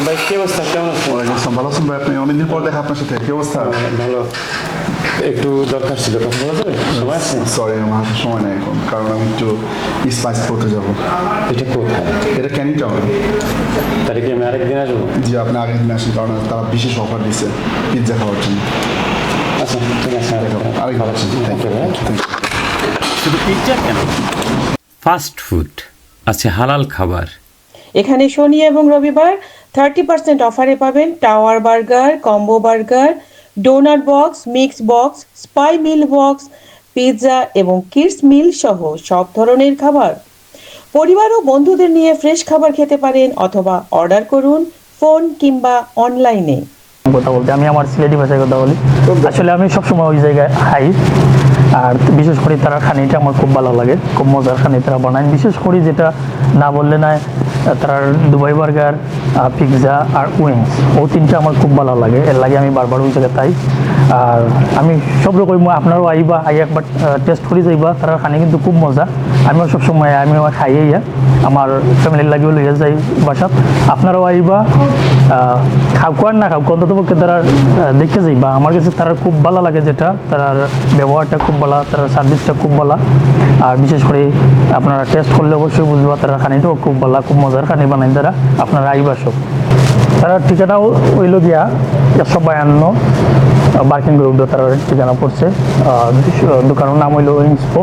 ভাই কি অবস্থা, কেমন আছেন? ওয়ালাইকুম আসসালাম, ভালো আছেন ভাই? আপনি অনেকদিন পর দেখা আপনার সাথে, কি অবস্থা? ভালো। একটু দরকার ছিল, কথা বলা যাবে? সময় আছে? সরি, আমার হাতে সময় নেই এখন, কারণ আমি একটু স্পাইস করতে যাবো। এটা কোথায়? এটা ক্যানিং টাউন। তাহলে কি আমি আরেকদিন আসবো? জি, আপনি আগের দিন আসেন, কারণ তারা বিশেষ অফার দিচ্ছে পিৎজা খাওয়ার জন্য। আচ্ছা ঠিক আছে, আরেক ভালো আছেন, থ্যাংক ইউ। শুধু পিৎজা কেন, ফাস্ট ফুড আছে, হালাল খাবার। এখানে শনি এবং রবিবার 30% অফারে পাবেন tower burger, combo burger, donut box, mix box, spicy meal box, pizza এবং কিডস মিল সহ সব ধরনের খাবার। পরিবার ও বন্ধুদের নিয়ে ফ্রেশ খাবার খেতে পারেন অথবা অর্ডার করুন ফোন কিংবা অনলাইনে। কথা বলতে আমি আমার সিলেটি ভাষায় কথা বলি। আসলে আমি সবসময় ওই জায়গায় খাই, আর বিশেষ করে তারা খানিটা আমার খুব ভালো লাগে, খুব মজার খানি তারা বানায়। বিশেষ করে যেটা না বললে না, তার দুবাই বার্গার, পিৎজা আর উইংস, ও তিনটা আমার খুব ভালো লাগে, এর লাগে আমি বারবার ওই জায়গায় তাই। আর আমি সব রকম, আপনারাও আইবা, আই একবার টেস্ট করে যাইবা, তারা খানি কিন্তু খুব মজা। আমিও সবসময় আমিও খাইয়ে আমার ফ্যামিলির লাগেও লইয়া যাই বাসাত। আপনারাও আইবা, খাও আর না খাও, অন্তত পক্ষে তারা দেখতে যাইবা। আমার কাছে তারা খুব ভালো লাগে, যেটা তার ব্যবহারটা খুব ভালো, তার সার্ভিসটা খুব ভালো। আর বিশেষ করে আপনারা টেস্ট করলে অবশ্যই বুঝবা, তারা খানিটাও খুব ভালো, খুব মজার খানি বানাই তারা। আপনারা আইবা সব। তারা ঠিকানাও হইল গিয়া 152 বার্কিং রোড, তার ঠিকানা পড়ছে। দোকানের নাম হইল উইংসপো,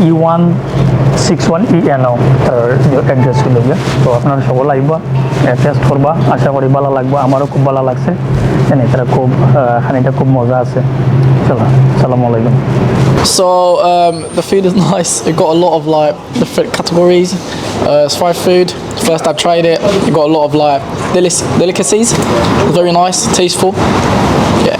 E161ENO তার অ্যাড্রেস হইল গিয়া। তো আপনারা সকল আইবা, টেস্ট করবা, আশা করি ভালো লাগবে। আমারও খুব ভালো লাগছে, জানি তারা খুব খানিটা খুব মজা আছে। চলো, আসসালামু আলাইকুম। So the food is nice. It got a lot of like different categories. It's fried food. First I tried it. It got a lot of like delicacies. Very nice, tasteful. Yeah.